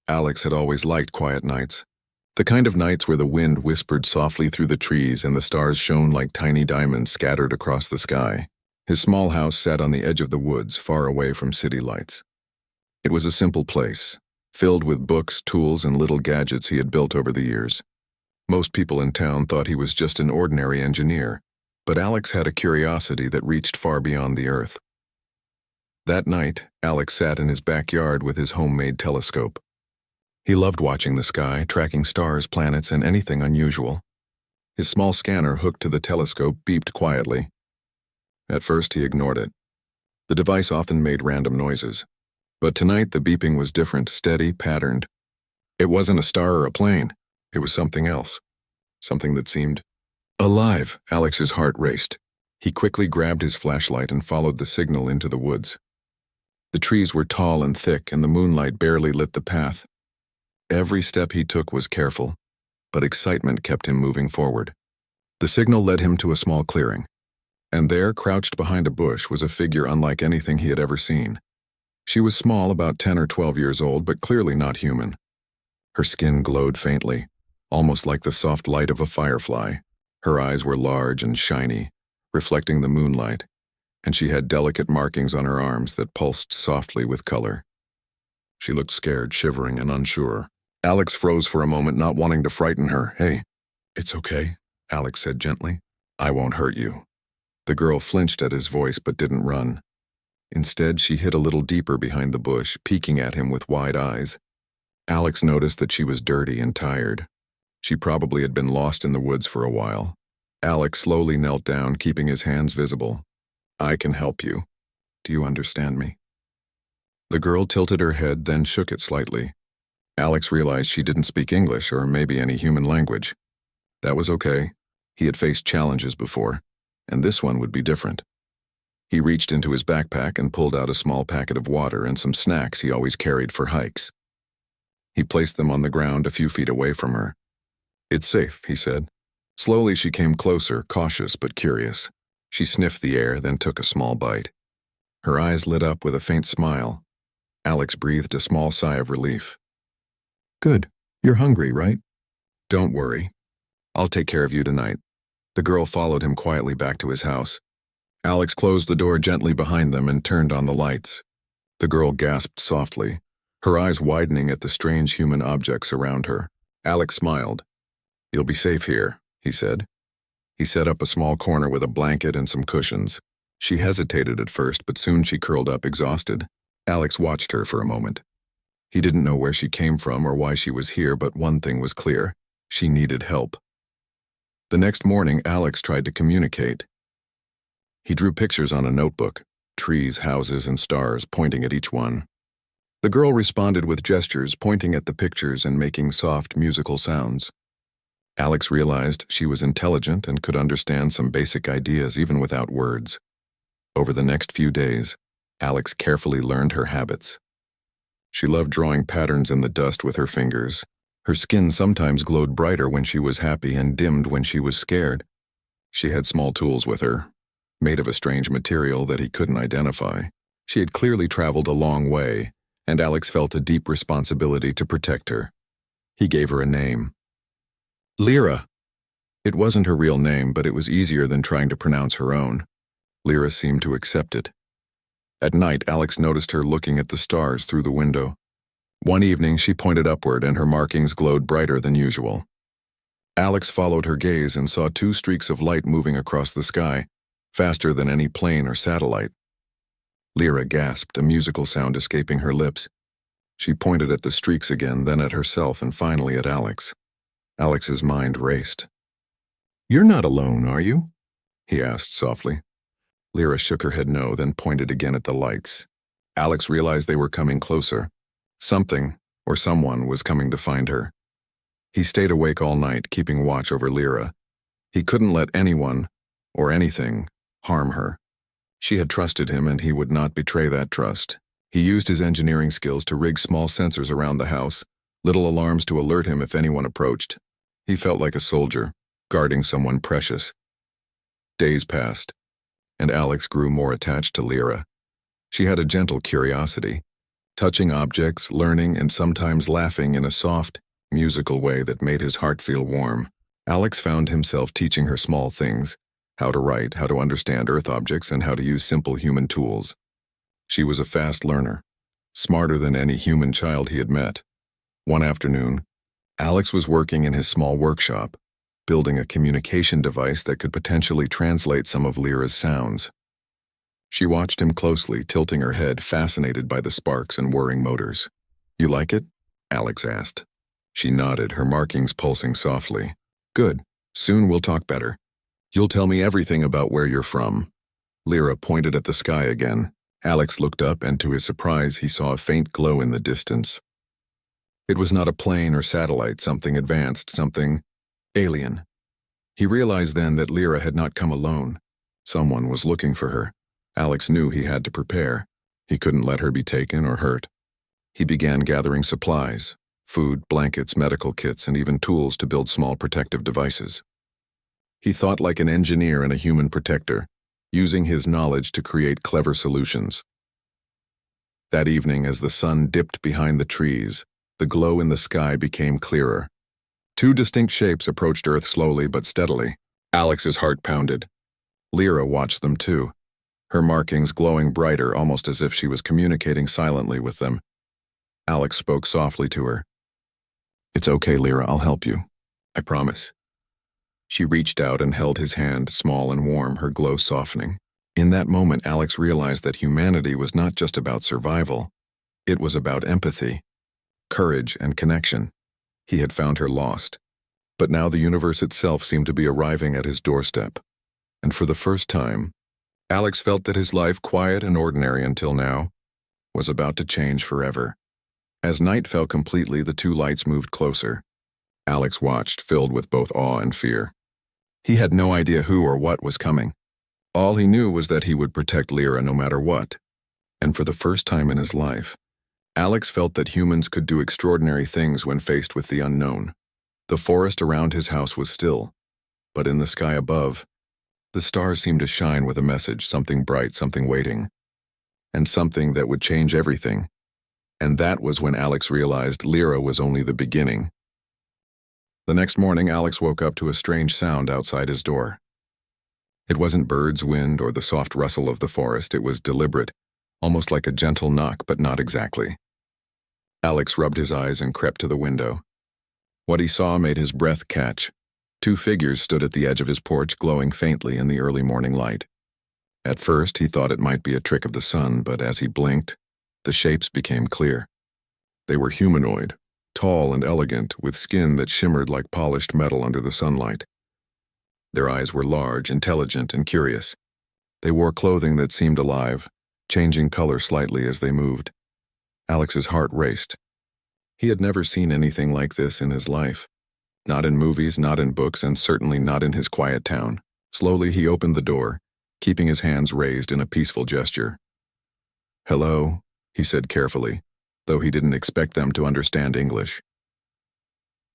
Alex had always liked quiet nights. The kind of nights where the wind whispered softly through the trees and the stars shone like tiny diamonds scattered across the sky. His small house sat on the edge of the woods, far away from city lights. It was a simple place, filled with books, tools, and little gadgets he had built over the years. Most people in town thought he was just an ordinary engineer, but Alex had a curiosity that reached far beyond the earth. That night, Alex sat in his backyard with his homemade telescope. He loved watching the sky, tracking stars, planets, and anything unusual. His small scanner hooked to the telescope beeped quietly. At first, he ignored it. The device often made random noises. But tonight, the beeping was different, steady, patterned. It wasn't a star or a plane. It was something else. Something that seemed alive. Alex's heart raced. He quickly grabbed his flashlight and followed the signal into the woods. The trees were tall and thick, and the moonlight barely lit the path. Every step he took was careful, but excitement kept him moving forward. The signal led him to a small clearing, and there, crouched behind a bush, was a figure unlike anything he had ever seen. She was small, about 10 or 12 years old, but clearly not human. Her skin glowed faintly, almost like the soft light of a firefly. Her eyes were large and shiny, reflecting the moonlight, and she had delicate markings on her arms that pulsed softly with color. She looked scared, shivering, and unsure. Alex froze for a moment, not wanting to frighten her. "Hey, it's okay," Alex said gently. "I won't hurt you." The girl flinched at his voice but didn't run. Instead, she hid a little deeper behind the bush, peeking at him with wide eyes. Alex noticed that she was dirty and tired. She probably had been lost in the woods for a while. Alex slowly knelt down, keeping his hands visible. "I can help you. Do you understand me?" The girl tilted her head, then shook it slightly. Alex realized she didn't speak English or maybe any human language. That was okay. He had faced challenges before, and this one would be different. He reached into his backpack and pulled out a small packet of water and some snacks he always carried for hikes. He placed them on the ground a few feet away from her. "It's safe," he said. Slowly she came closer, cautious but curious. She sniffed the air, then took a small bite. Her eyes lit up with a faint smile. Alex breathed a small sigh of relief. "Good. You're hungry, right?" "Don't worry. I'll take care of you tonight." The girl followed him quietly back to his house. Alex closed the door gently behind them and turned on the lights. The girl gasped softly, her eyes widening at the strange human objects around her. Alex smiled. "You'll be safe here," he said. He set up a small corner with a blanket and some cushions. She hesitated at first, but soon she curled up exhausted. Alex watched her for a moment. He didn't know where she came from or why she was here, but one thing was clear. She needed help. The next morning, Alex tried to communicate. He drew pictures on a notebook, trees, houses, and stars, pointing at each one. The girl responded with gestures, pointing at the pictures and making soft, musical sounds. Alex realized she was intelligent and could understand some basic ideas even without words. Over the next few days, Alex carefully learned her habits. She loved drawing patterns in the dust with her fingers. Her skin sometimes glowed brighter when she was happy and dimmed when she was scared. She had small tools with her, made of a strange material that he couldn't identify. She had clearly traveled a long way, and Alex felt a deep responsibility to protect her. He gave her a name. Lyra. It wasn't her real name, but it was easier than trying to pronounce her own. Lyra seemed to accept it. At night, Alex noticed her looking at the stars through the window. One evening, she pointed upward and her markings glowed brighter than usual. Alex followed her gaze and saw 2 streaks of light moving across the sky, faster than any plane or satellite. Lyra gasped, a musical sound escaping her lips. She pointed at the streaks again, then at herself, and finally at Alex. Alex's mind raced. "You're not alone, are you?" he asked softly. Lyra shook her head no, then pointed again at the lights. Alex realized they were coming closer. Something, or someone, was coming to find her. He stayed awake all night, keeping watch over Lyra. He couldn't let anyone, or anything, harm her. She had trusted him, and he would not betray that trust. He used his engineering skills to rig small sensors around the house, little alarms to alert him if anyone approached. He felt like a soldier, guarding someone precious. Days passed, and Alex grew more attached to Lyra. She had a gentle curiosity. touching objects, learning, and sometimes laughing in a soft, musical way that made his heart feel warm. Alex found himself teaching her small things, how to write, how to understand Earth objects, and how to use simple human tools. She was a fast learner, smarter than any human child he had met. One afternoon, Alex was working in his small workshop, building a communication device that could potentially translate some of Lyra's sounds. She watched him closely, tilting her head, fascinated by the sparks and whirring motors. "You like it?" Alex asked. She nodded, her markings pulsing softly. "Good. Soon we'll talk better. You'll tell me everything about where you're from." Lyra pointed at the sky again. Alex looked up, and to his surprise, he saw a faint glow in the distance. It was not a plane or satellite, something advanced, something alien. He realized then that Lyra had not come alone. Someone was looking for her. Alex knew he had to prepare. He couldn't let her be taken or hurt. He began gathering supplies, food, blankets, medical kits, and even tools to build small protective devices. He thought like an engineer and a human protector, using his knowledge to create clever solutions. That evening, as the sun dipped behind the trees, the glow in the sky became clearer. Two distinct shapes approached Earth slowly but steadily. Alex's heart pounded. Lyra watched them too, her markings glowing brighter, almost as if she was communicating silently with them. Alex spoke softly to her. "It's okay, Lyra, I'll help you. I promise." She reached out and held his hand, small and warm, her glow softening. In that moment, Alex realized that humanity was not just about survival. It was about empathy, courage, and connection. He had found her lost, but now the universe itself seemed to be arriving at his doorstep. And for the first time, Alex felt that his life, quiet and ordinary until now, was about to change forever. As night fell completely, the two lights moved closer. Alex watched, filled with both awe and fear. He had no idea who or what was coming. All he knew was that he would protect Lyra no matter what. And for the first time in his life, Alex felt that humans could do extraordinary things when faced with the unknown. The forest around his house was still, but in the sky above, the stars seemed to shine with a message, something bright, something waiting, and something that would change everything. And that was when Alex realized Lyra was only the beginning. The next morning, Alex woke up to a strange sound outside his door. It wasn't birds, wind, or the soft rustle of the forest. It was deliberate, almost like a gentle knock, but not exactly. Alex rubbed his eyes and crept to the window. What he saw made his breath catch. Two figures stood at the edge of his porch, glowing faintly in the early morning light. At first, he thought it might be a trick of the sun, but as he blinked, the shapes became clear. They were humanoid, tall and elegant, with skin that shimmered like polished metal under the sunlight. Their eyes were large, intelligent, and curious. They wore clothing that seemed alive, changing color slightly as they moved. Alex's heart raced. He had never seen anything like this in his life. Not in movies, not in books, and certainly not in his quiet town. Slowly, he opened the door, keeping his hands raised in a peaceful gesture. "Hello," he said carefully, though he didn't expect them to understand English.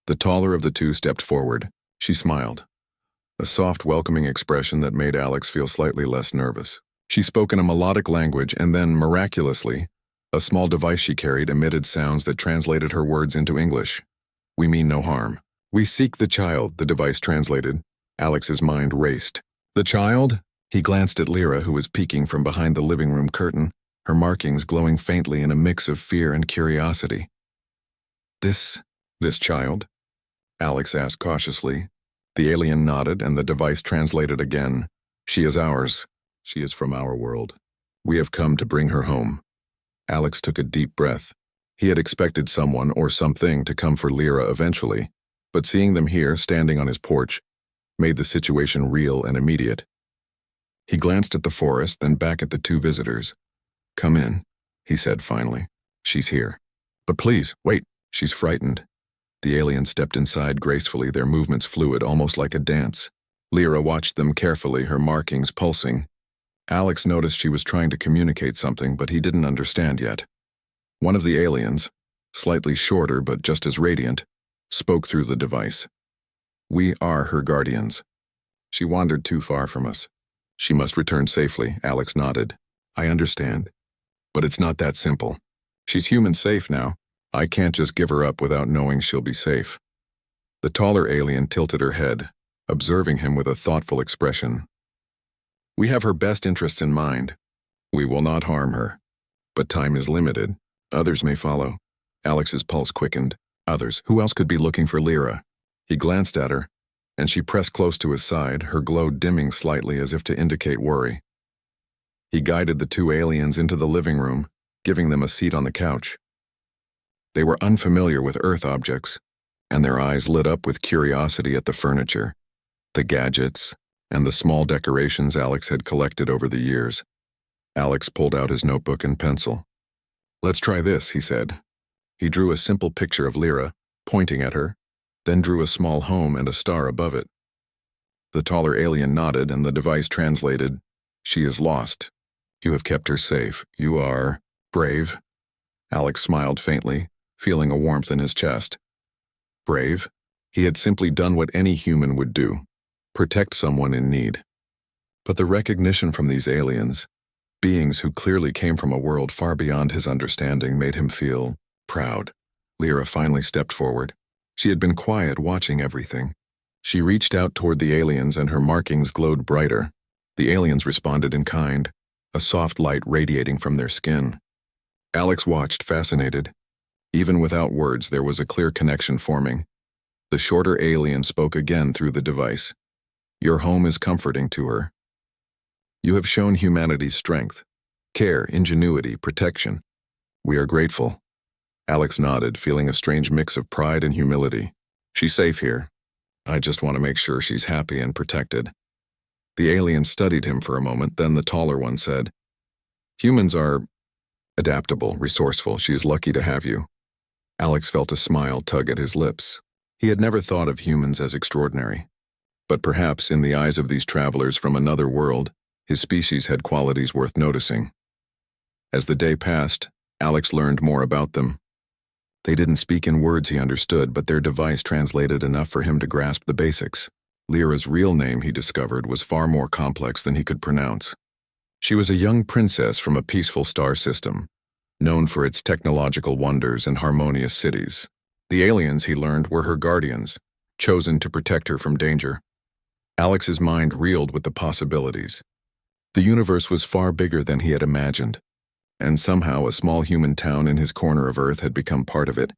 The taller of the two stepped forward. She smiled, a soft, welcoming expression that made Alex feel slightly less nervous. She spoke in a melodic language, and then, miraculously, a small device she carried emitted sounds that translated her words into English. "We mean no harm. We seek the child," the device translated. Alex's mind raced. "The child?" He glanced at Lyra, who was peeking from behind the living room curtain, her markings glowing faintly in a mix of fear and curiosity. This child?" Alex asked cautiously. The alien nodded, and the device translated again. "She is ours. She is from our world. We have come to bring her home." Alex took a deep breath. He had expected someone or something to come for Lyra eventually, but seeing them here, standing on his porch, made the situation real and immediate. He glanced at the forest, then back at the two visitors. "Come in," he said finally. "She's here. But please, wait." "She's frightened." The alien stepped inside gracefully, their movements fluid, almost like a dance. Lyra watched them carefully, her markings pulsing. Alex noticed she was trying to communicate something, but he didn't understand yet. One of the aliens, slightly shorter but just as radiant, spoke through the device. "We are her guardians. She wandered too far from us. She must return safely." Alex nodded. "I understand. But it's not that simple. She's human safe now. I can't just give her up without knowing she'll be safe. The taller alien tilted her head, observing him with a thoughtful expression. We have her best interests in mind. We will not harm her. But time is limited. Others may follow. Alex's pulse quickened. Others. Who else could be looking for Lyra? He glanced at her, and she pressed close to his side, her glow dimming slightly as if to indicate worry. He guided the two aliens into the living room, giving them a seat on the couch. They were unfamiliar with Earth objects, and their eyes lit up with curiosity at the furniture, the gadgets, and the small decorations Alex had collected over the years. Alex pulled out his notebook and pencil. Let's try this, he said. He drew a simple picture of Lyra, pointing at her, then drew a small home and a star above it. The taller alien nodded, and the device translated, She is lost. You have kept her safe. You are brave. Alex smiled faintly, feeling a warmth in his chest. Brave? He had simply done what any human would do, protect someone in need. But the recognition from these aliens, beings who clearly came from a world far beyond his understanding, made him feel proud. Lyra finally stepped forward. She had been quiet, watching everything. She reached out toward the aliens, and her markings glowed brighter. The aliens responded in kind, a soft light radiating from their skin. Alex watched, fascinated. Even without words, there was a clear connection forming. The shorter alien spoke again through the device. Your home is comforting to her. You have shown humanity's strength, care, ingenuity, protection. We are grateful. Alex nodded, feeling a strange mix of pride and humility. She's safe here. I just want to make sure she's happy and protected. The alien studied him for a moment, then the taller one said, Humans are adaptable, resourceful. She is lucky to have you. Alex felt a smile tug at his lips. He had never thought of humans as extraordinary. But perhaps in the eyes of these travelers from another world, his species had qualities worth noticing. As the day passed, Alex learned more about them. They didn't speak in words he understood, but their device translated enough for him to grasp the basics. Lyra's real name, he discovered, was far more complex than he could pronounce. She was a young princess from a peaceful star system, known for its technological wonders and harmonious cities. The aliens, he learned, were her guardians, chosen to protect her from danger. Alex's mind reeled with the possibilities. The universe was far bigger than he had imagined, and somehow a small human town in his corner of Earth had become part of it.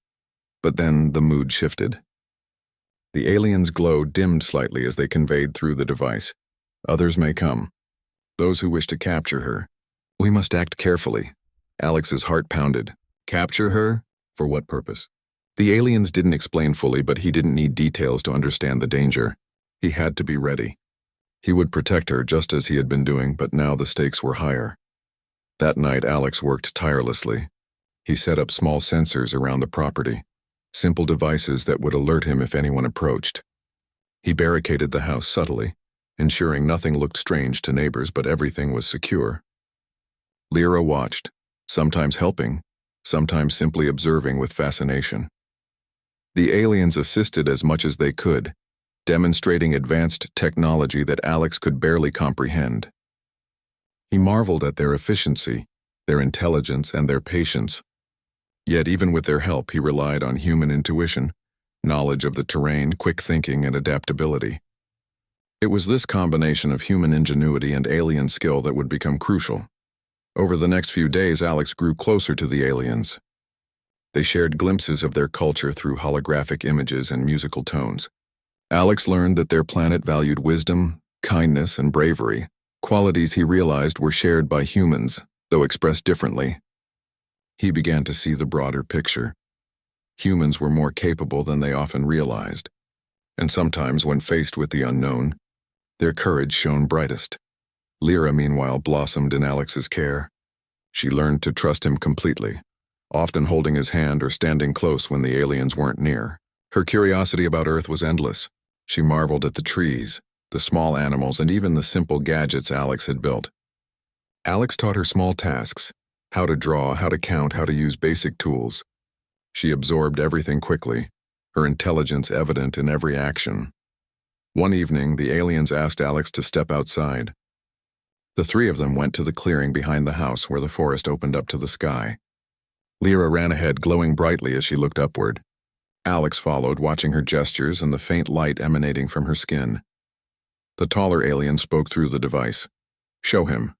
But then the mood shifted. The aliens' glow dimmed slightly as they conveyed through the device. Others may come. Those who wish to capture her. We must act carefully. Alex's heart pounded. Capture her? For what purpose? The aliens didn't explain fully, but he didn't need details to understand the danger. He had to be ready. He would protect her just as he had been doing, but now the stakes were higher. That night, Alex worked tirelessly. He set up small sensors around the property, simple devices that would alert him if anyone approached. He barricaded the house subtly, ensuring nothing looked strange to neighbors, but everything was secure. Lyra watched, sometimes helping, sometimes simply observing with fascination. The aliens assisted as much as they could, demonstrating advanced technology that Alex could barely comprehend. He marveled at their efficiency, their intelligence, and their patience. Yet even with their help, he relied on human intuition, knowledge of the terrain, quick thinking, and adaptability. It was this combination of human ingenuity and alien skill that would become crucial. Over the next few days, Alex grew closer to the aliens. They shared glimpses of their culture through holographic images and musical tones. Alex learned that their planet valued wisdom, kindness, and bravery, qualities he realized were shared by humans, though expressed differently. He began to see the broader picture. Humans were more capable than they often realized, and sometimes when faced with the unknown, their courage shone brightest. Lyra, meanwhile, blossomed in Alex's care. She learned to trust him completely, often holding his hand or standing close when the aliens weren't near. Her curiosity about Earth was endless. She marveled at the trees, the small animals, and even the simple gadgets Alex had built. Alex taught her small tasks, how to draw, how to count, how to use basic tools. She absorbed everything quickly, her intelligence evident in every action. One evening, the aliens asked Alex to step outside. The three of them went to the clearing behind the house where the forest opened up to the sky. Lyra ran ahead, glowing brightly as she looked upward. Alex followed, watching her gestures and the faint light emanating from her skin. The taller alien spoke through the device. "Show him.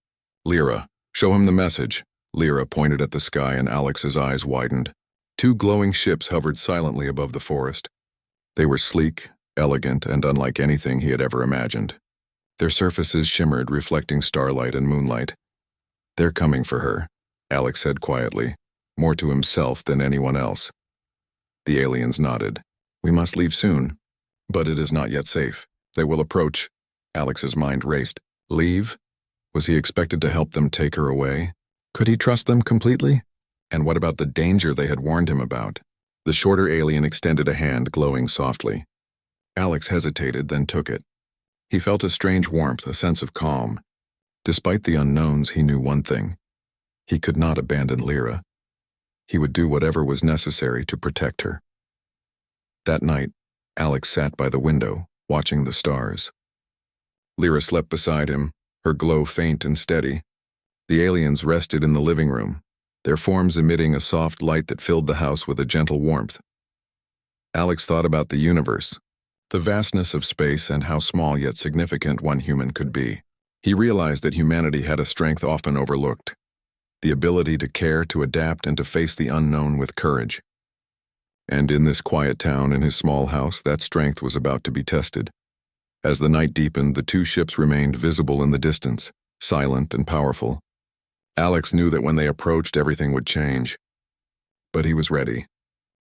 Lyra, show him the message." Lyra pointed at the sky and Alex's eyes widened. Two glowing ships hovered silently above the forest. They were sleek, elegant, and unlike anything he had ever imagined. Their surfaces shimmered, reflecting starlight and moonlight. "They're coming for her," Alex said quietly, more to himself than anyone else. The aliens nodded. "We must leave soon, but it is not yet safe. They will approach." Alex's mind raced. Leave? Was he expected to help them take her away? Could he trust them completely? And what about the danger they had warned him about? The shorter alien extended a hand, glowing softly. Alex hesitated, then took it. He felt a strange warmth, a sense of calm. Despite the unknowns, he knew one thing. He could not abandon Lyra. He would do whatever was necessary to protect her. That night, Alex sat by the window, watching the stars. Lyra slept beside him, her glow faint and steady. The aliens rested in the living room, their forms emitting a soft light that filled the house with a gentle warmth. Alex thought about the universe, the vastness of space and how small yet significant one human could be. He realized that humanity had a strength often overlooked, the ability to care, to adapt, and to face the unknown with courage. And in this quiet town, in his small house, that strength was about to be tested. As the night deepened, the two ships remained visible in the distance, silent and powerful. Alex knew that when they approached, everything would change. But he was ready.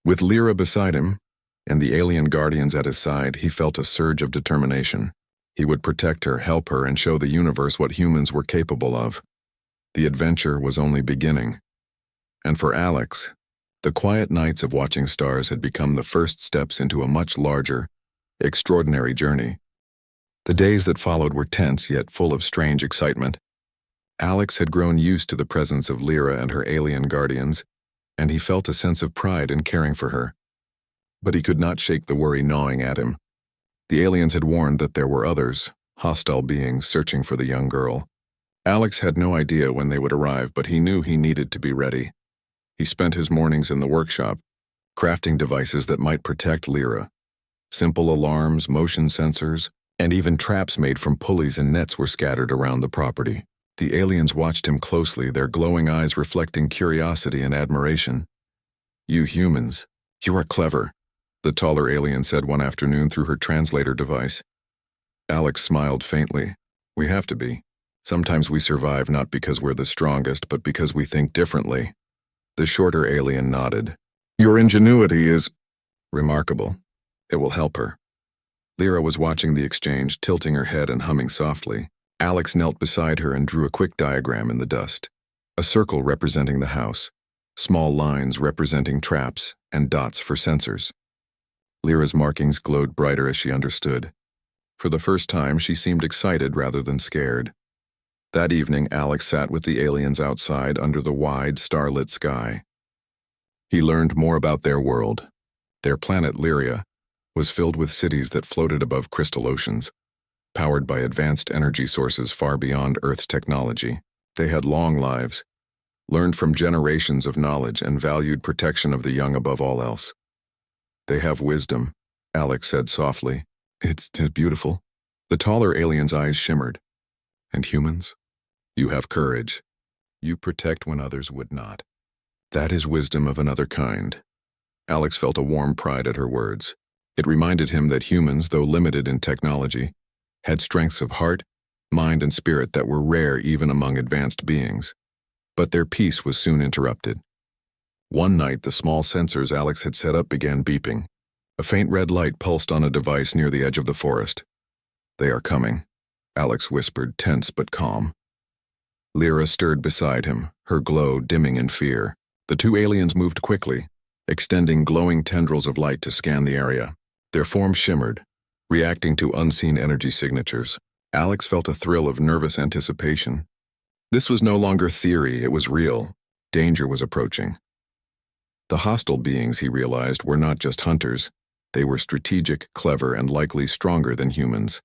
With Lyra beside him, and the alien guardians at his side, he felt a surge of determination. He would protect her, help her, and show the universe what humans were capable of. The adventure was only beginning. And for Alex, the quiet nights of watching stars had become the first steps into a much larger, extraordinary journey. The days that followed were tense yet full of strange excitement. Alex had grown used to the presence of Lyra and her alien guardians, and he felt a sense of pride in caring for her. But he could not shake the worry gnawing at him. The aliens had warned that there were others, hostile beings searching for the young girl. Alex had no idea when they would arrive, but he knew he needed to be ready. He spent his mornings in the workshop, crafting devices that might protect Lyra. Simple alarms, motion sensors, and even traps made from pulleys and nets were scattered around the property. The aliens watched him closely, their glowing eyes reflecting curiosity and admiration. "You humans, you are clever," the taller alien said one afternoon through her translator device. Alex smiled faintly. "We have to be. Sometimes we survive not because we're the strongest, but because we think differently." The shorter alien nodded. "Your ingenuity is remarkable. It will help her." Lyra was watching the exchange, tilting her head and humming softly. Alex knelt beside her and drew a quick diagram in the dust. A circle representing the house, small lines representing traps, and dots for sensors. Lyra's markings glowed brighter as she understood. For the first time, she seemed excited rather than scared. That evening, Alex sat with the aliens outside under the wide, starlit sky. He learned more about their world. Their planet, Lyria, was filled with cities that floated above crystal oceans, powered by advanced energy sources far beyond Earth's technology. They had long lives, learned from generations of knowledge, and valued protection of the young above all else. "They have wisdom," Alex said softly. It's beautiful." The taller alien's eyes shimmered. "And humans? You have courage. You protect when others would not. That is wisdom of another kind." Alex felt a warm pride at her words. It reminded him that humans, though limited in technology, had strengths of heart, mind, and spirit that were rare even among advanced beings. But their peace was soon interrupted. One night, the small sensors Alex had set up began beeping. A faint red light pulsed on a device near the edge of the forest. "They are coming," Alex whispered, tense but calm. Lyra stirred beside him, her glow dimming in fear. The two aliens moved quickly, extending glowing tendrils of light to scan the area. Their forms shimmered, reacting to unseen energy signatures. Alex felt a thrill of nervous anticipation. This was no longer theory, it was real. Danger was approaching. The hostile beings, he realized, were not just hunters. They were strategic, clever, and likely stronger than humans.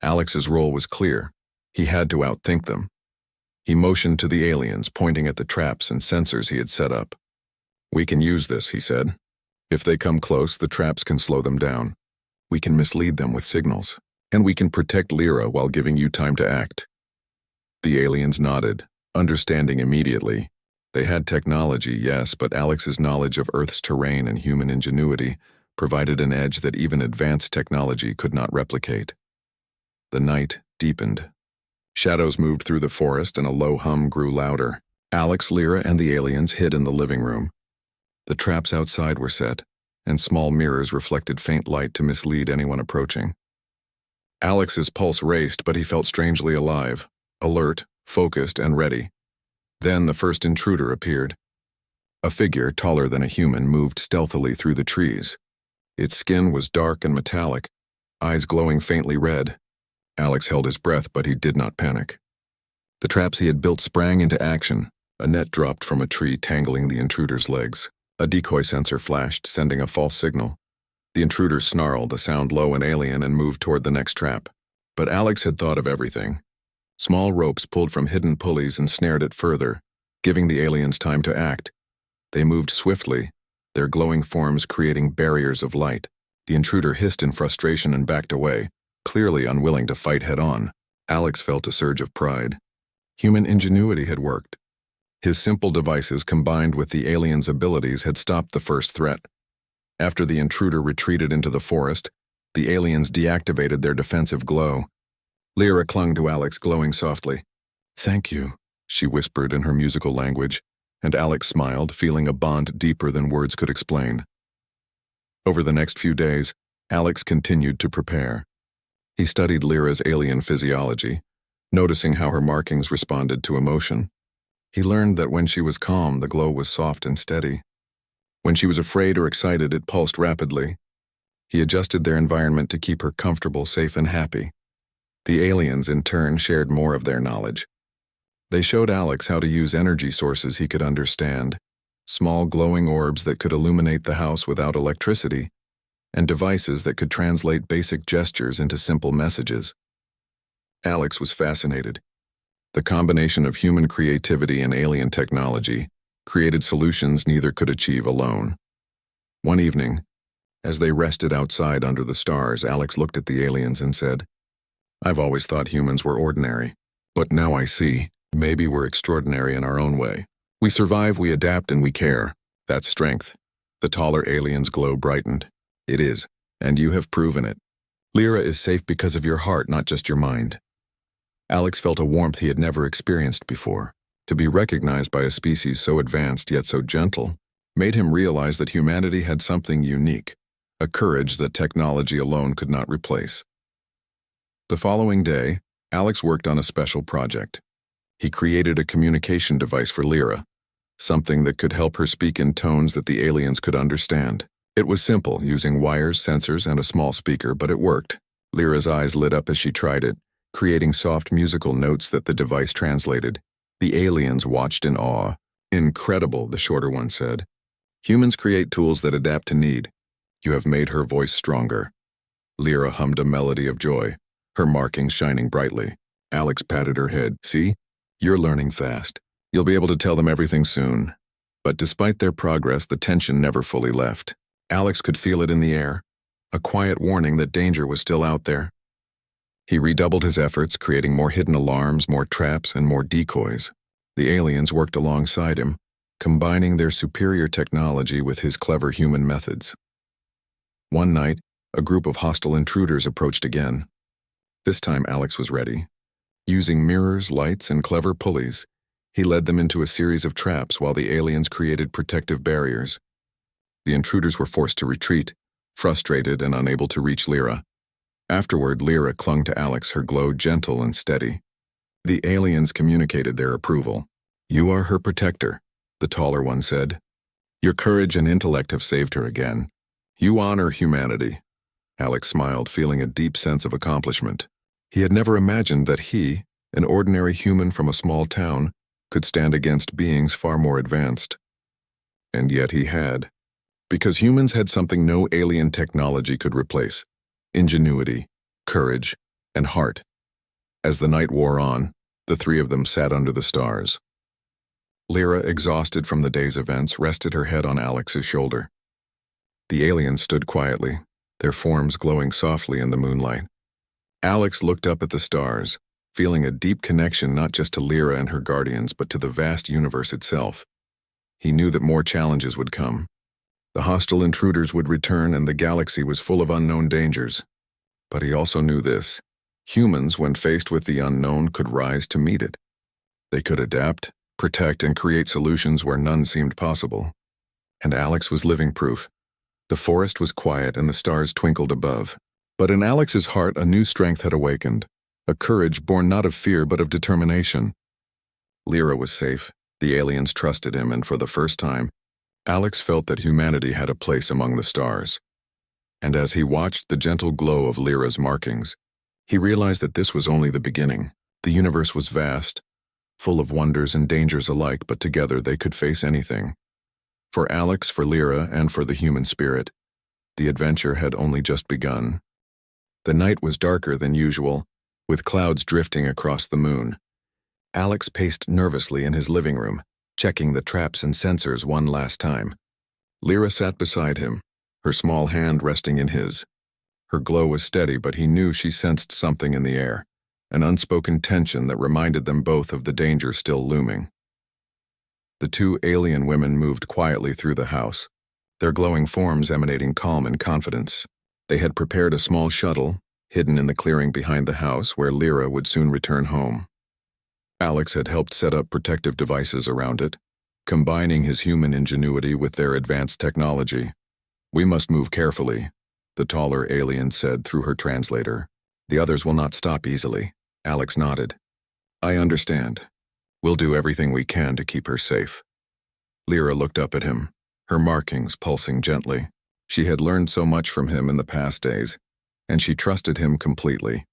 Alex's role was clear. He had to outthink them. He motioned to the aliens, pointing at the traps and sensors he had set up. "We can use this," he said. "If they come close, the traps can slow them down. We can mislead them with signals. And we can protect Lyra while giving you time to act." The aliens nodded, understanding immediately. They had technology, yes, but Alex's knowledge of Earth's terrain and human ingenuity provided an edge that even advanced technology could not replicate. The night deepened. Shadows moved through the forest and a low hum grew louder. Alex, Lyra, and the aliens hid in the living room. The traps outside were set, and small mirrors reflected faint light to mislead anyone approaching. Alex's pulse raced, but he felt strangely alive, alert, focused, and ready. Then the first intruder appeared. A figure taller than a human moved stealthily through the trees. Its skin was dark and metallic, eyes glowing faintly red. Alex held his breath, but he did not panic. The traps he had built sprang into action. A net dropped from a tree, tangling the intruder's legs. A decoy sensor flashed, sending a false signal. The intruder snarled, a sound low and alien, and moved toward the next trap. But Alex had thought of everything. Small ropes pulled from hidden pulleys and snared it further, giving the aliens time to act. They moved swiftly, their glowing forms creating barriers of light. The intruder hissed in frustration and backed away, clearly unwilling to fight head-on. Alex felt a surge of pride. Human ingenuity had worked. His simple devices combined with the aliens' abilities had stopped the first threat. After the intruder retreated into the forest, the aliens deactivated their defensive glow. Lyra clung to Alex, glowing softly. "Thank you," she whispered in her musical language, and Alex smiled, feeling a bond deeper than words could explain. Over the next few days, Alex continued to prepare. He studied Lyra's alien physiology, noticing how her markings responded to emotion. He learned that when she was calm, the glow was soft and steady. When she was afraid or excited, it pulsed rapidly. He adjusted their environment to keep her comfortable, safe, and happy. The aliens, in turn, shared more of their knowledge. They showed Alex how to use energy sources he could understand, small glowing orbs that could illuminate the house without electricity, and devices that could translate basic gestures into simple messages. Alex was fascinated. The combination of human creativity and alien technology created solutions neither could achieve alone. One evening, as they rested outside under the stars, Alex looked at the aliens and said, "I've always thought humans were ordinary, but now I see, maybe we're extraordinary in our own way. We survive, we adapt, and we care. That's strength." The taller alien's glow brightened. "It is, and you have proven it. Lyra is safe because of your heart, not just your mind." Alex felt a warmth he had never experienced before. To be recognized by a species so advanced yet so gentle made him realize that humanity had something unique, a courage that technology alone could not replace. The following day, Alex worked on a special project. He created a communication device for Lyra, something that could help her speak in tones that the aliens could understand. It was simple, using wires, sensors, and a small speaker, but it worked. Lyra's eyes lit up as she tried it, creating soft musical notes that the device translated. The aliens watched in awe. "Incredible," the shorter one said. "Humans create tools that adapt to need. You have made her voice stronger." Lyra hummed a melody of joy, her markings shining brightly. Alex patted her head. "See? You're learning fast. You'll be able to tell them everything soon." But despite their progress, the tension never fully left. Alex could feel it in the air, a quiet warning that danger was still out there. He redoubled his efforts, creating more hidden alarms, more traps, and more decoys. The aliens worked alongside him, combining their superior technology with his clever human methods. One night, a group of hostile intruders approached again. This time Alex was ready. Using mirrors, lights, and clever pulleys, he led them into a series of traps while the aliens created protective barriers. The intruders were forced to retreat, frustrated and unable to reach Lyra. Afterward, Lyra clung to Alex, her glow gentle and steady. The aliens communicated their approval. "You are her protector," the taller one said. "Your courage and intellect have saved her again. You honor humanity." Alex smiled, feeling a deep sense of accomplishment. He had never imagined that he, an ordinary human from a small town, could stand against beings far more advanced. And yet he had. Because humans had something no alien technology could replace: ingenuity, courage, and heart. As the night wore on, the three of them sat under the stars. Lyra, exhausted from the day's events, rested her head on Alex's shoulder. The aliens stood quietly, their forms glowing softly in the moonlight. Alex looked up at the stars, feeling a deep connection not just to Lyra and her guardians, but to the vast universe itself. He knew that more challenges would come. The hostile intruders would return, and the galaxy was full of unknown dangers. But he also knew this: humans, when faced with the unknown, could rise to meet it. They could adapt, protect, and create solutions where none seemed possible. And Alex was living proof. The forest was quiet and the stars twinkled above. But in Alex's heart, a new strength had awakened, a courage born not of fear but of determination. Lyra was safe, the aliens trusted him, and for the first time, Alex felt that humanity had a place among the stars. And as he watched the gentle glow of Lyra's markings, he realized that this was only the beginning. The universe was vast, full of wonders and dangers alike, but together they could face anything. For Alex, for Lyra, and for the human spirit, the adventure had only just begun. The night was darker than usual, with clouds drifting across the moon. Alex paced nervously in his living room, checking the traps and sensors one last time. Lyra sat beside him, her small hand resting in his. Her glow was steady, but he knew she sensed something in the air, an unspoken tension that reminded them both of the danger still looming. The two alien women moved quietly through the house, their glowing forms emanating calm and confidence. They had prepared a small shuttle, hidden in the clearing behind the house, where Lyra would soon return home. Alex had helped set up protective devices around it, combining his human ingenuity with their advanced technology. "We must move carefully," the taller alien said through her translator. "The others will not stop easily." Alex nodded. "I understand. We'll do everything we can to keep her safe." Lyra looked up at him, her markings pulsing gently. She had learned so much from him in the past days, and she trusted him completely.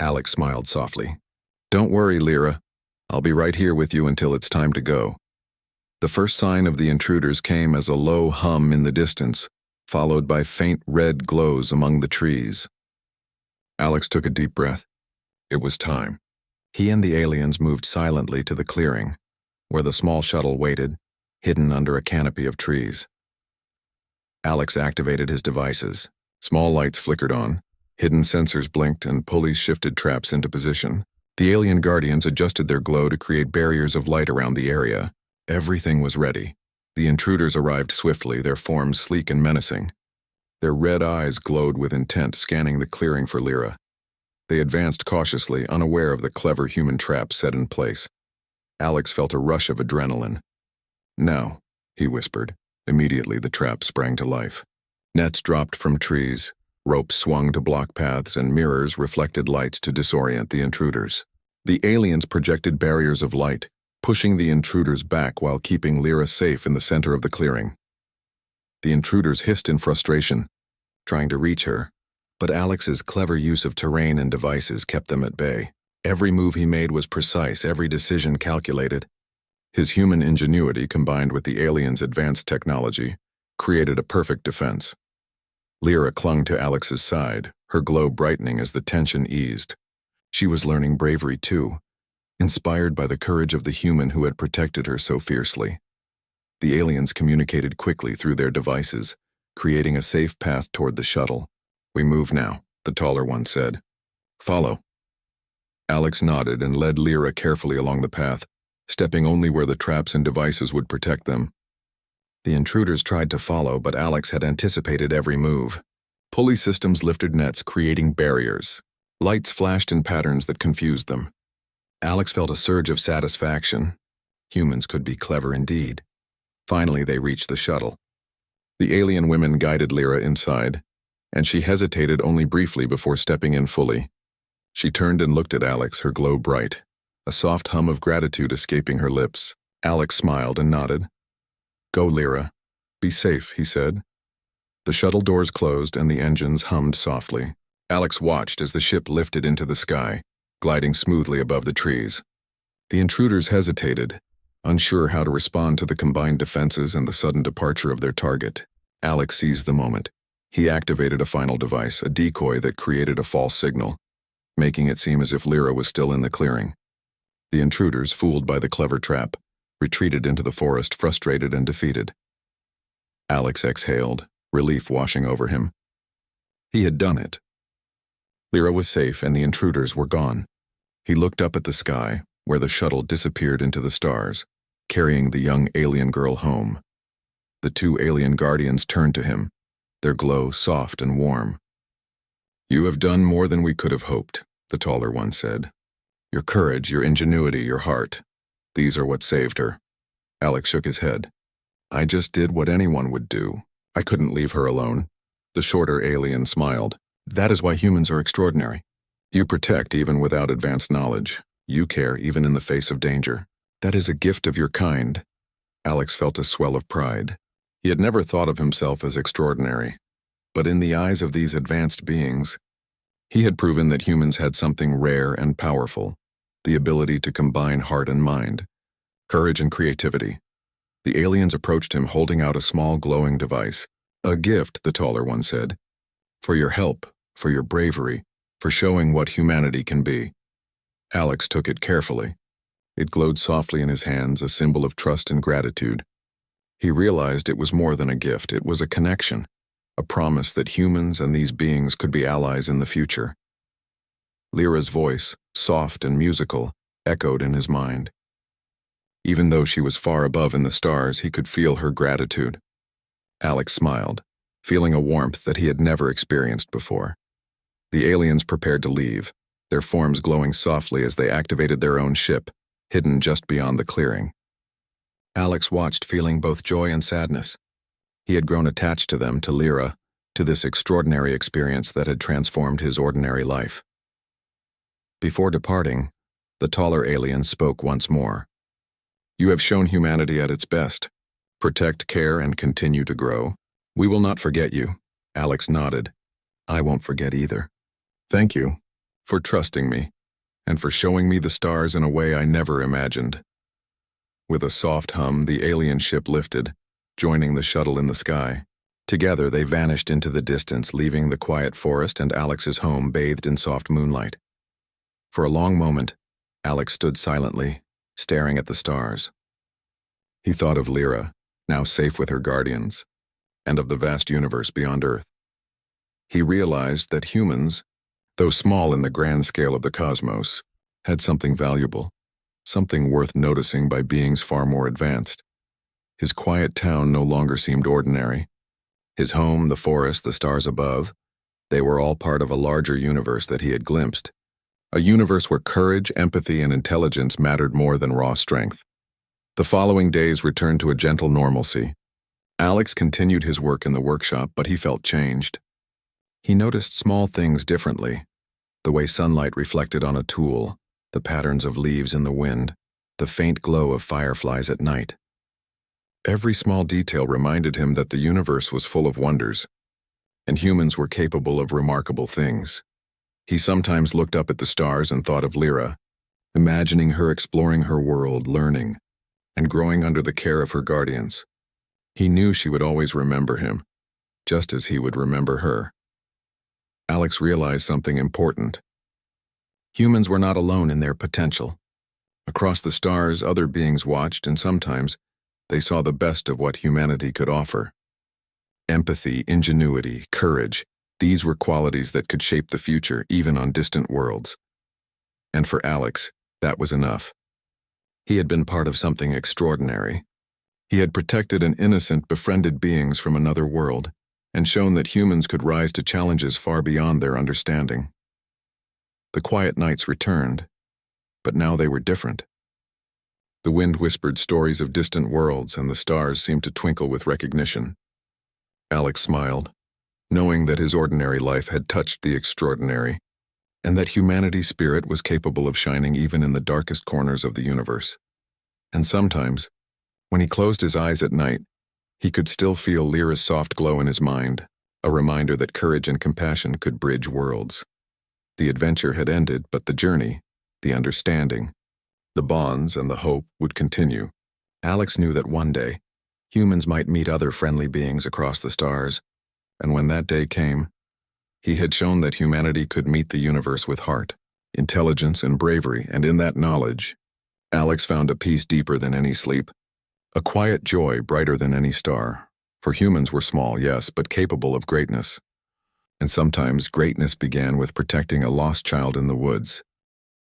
Alex smiled softly. "Don't worry, Lyra. I'll be right here with you until it's time to go." The first sign of the intruders came as a low hum in the distance, followed by faint red glows among the trees. Alex took a deep breath. It was time. He and the aliens moved silently to the clearing, where the small shuttle waited, hidden under a canopy of trees. Alex activated his devices. Small lights flickered on, hidden sensors blinked, and pulleys shifted traps into position. The alien guardians adjusted their glow to create barriers of light around the area. Everything was ready. The intruders arrived swiftly, their forms sleek and menacing. Their red eyes glowed with intent, scanning the clearing for Lyra. They advanced cautiously, unaware of the clever human traps set in place. Alex felt a rush of adrenaline. "Now," he whispered. Immediately the trap sprang to life. Nets dropped from trees, ropes swung to block paths, and mirrors reflected lights to disorient the intruders. The aliens projected barriers of light, pushing the intruders back while keeping Lyra safe in the center of the clearing. The intruders hissed in frustration, trying to reach her, but Alex's clever use of terrain and devices kept them at bay. Every move he made was precise, every decision calculated. His human ingenuity, combined with the aliens' advanced technology, created a perfect defense. Lyra clung to Alex's side, her glow brightening as the tension eased. She was learning bravery too, inspired by the courage of the human who had protected her so fiercely. The aliens communicated quickly through their devices, creating a safe path toward the shuttle. "We move now," the taller one said. "Follow." Alex nodded and led Lyra carefully along the path, stepping only where the traps and devices would protect them. The intruders tried to follow, but Alex had anticipated every move. Pulley systems lifted nets, creating barriers. Lights flashed in patterns that confused them. Alex felt a surge of satisfaction. Humans could be clever indeed. Finally, they reached the shuttle. The alien women guided Lyra inside, and she hesitated only briefly before stepping in fully. She turned and looked at Alex, her glow bright, a soft hum of gratitude escaping her lips. Alex smiled and nodded. "Go, Lyra. Be safe," he said. The shuttle doors closed and the engines hummed softly. Alex watched as the ship lifted into the sky, gliding smoothly above the trees. The intruders hesitated, unsure how to respond to the combined defenses and the sudden departure of their target. Alex seized the moment. He activated a final device, a decoy that created a false signal, making it seem as if Lyra was still in the clearing. The intruders, fooled by the clever trap, retreated into the forest frustrated and defeated. Alex exhaled, relief washing over him. He had done it. Lyra was safe and the intruders were gone. He looked up at the sky, where the shuttle disappeared into the stars, carrying the young alien girl home. The two alien guardians turned to him, their glow soft and warm. "You have done more than we could have hoped," the taller one said. "Your courage, your ingenuity, your heart, these are what saved her." Alex shook his head. "I just did what anyone would do. I couldn't leave her alone." The shorter alien smiled. "That is why humans are extraordinary. You protect even without advanced knowledge. You care even in the face of danger. That is a gift of your kind." Alex felt a swell of pride. He had never thought of himself as extraordinary, but in the eyes of these advanced beings, he had proven that humans had something rare and powerful, the ability to combine heart and mind, courage and creativity. The aliens approached him holding out a small glowing device. "A gift," the taller one said, "for your help, for your bravery, for showing what humanity can be." Alex took it carefully. It glowed softly in his hands, a symbol of trust and gratitude. He realized it was more than a gift, it was a connection, a promise that humans and these beings could be allies in the future. Lyra's voice, soft and musical, echoed in his mind. Even though she was far above in the stars, he could feel her gratitude. Alex smiled, feeling a warmth that he had never experienced before. The aliens prepared to leave, their forms glowing softly as they activated their own ship, hidden just beyond the clearing. Alex watched, feeling both joy and sadness. He had grown attached to them, to Lyra, to this extraordinary experience that had transformed his ordinary life. Before departing, the taller alien spoke once more. "You have shown humanity at its best. Protect, care, and continue to grow. We will not forget you." Alex nodded. "I won't forget either. Thank you for trusting me and for showing me the stars in a way I never imagined." With a soft hum, the alien ship lifted, joining the shuttle in the sky. Together they vanished into the distance, leaving the quiet forest and Alex's home bathed in soft moonlight. For a long moment, Alex stood silently, staring at the stars. He thought of Lyra, now safe with her guardians, and of the vast universe beyond Earth. He realized that humans, though small in the grand scale of the cosmos, had something valuable, something worth noticing by beings far more advanced. His quiet town no longer seemed ordinary. His home, the forest, the stars above, they were all part of a larger universe that he had glimpsed. A universe where courage, empathy, and intelligence mattered more than raw strength. The following days returned to a gentle normalcy. Alex continued his work in the workshop, but he felt changed. He noticed small things differently. The way sunlight reflected on a tool, the patterns of leaves in the wind, the faint glow of fireflies at night. Every small detail reminded him that the universe was full of wonders, and humans were capable of remarkable things. He sometimes looked up at the stars and thought of Lyra, imagining her exploring her world, learning, and growing under the care of her guardians. He knew she would always remember him, just as he would remember her. Alex realized something important. Humans were not alone in their potential. Across the stars, other beings watched, and sometimes they saw the best of what humanity could offer. Empathy, ingenuity, courage, these were qualities that could shape the future, even on distant worlds. And for Alex, that was enough. He had been part of something extraordinary. He had protected an innocent, befriended beings from another world, and shown that humans could rise to challenges far beyond their understanding. The quiet nights returned, but now they were different. The wind whispered stories of distant worlds, and the stars seemed to twinkle with recognition. Alex smiled, knowing that his ordinary life had touched the extraordinary, and that humanity's spirit was capable of shining even in the darkest corners of the universe. And sometimes, when he closed his eyes at night, he could still feel Lyra's soft glow in his mind, a reminder that courage and compassion could bridge worlds. The adventure had ended, but the journey, the understanding, the bonds, and the hope would continue. Alex knew that one day, humans might meet other friendly beings across the stars, and when that day came, he had shown that humanity could meet the universe with heart, intelligence, and bravery, and in that knowledge, Alex found a peace deeper than any sleep, a quiet joy brighter than any star. For humans were small, yes, but capable of greatness. And sometimes greatness began with protecting a lost child in the woods.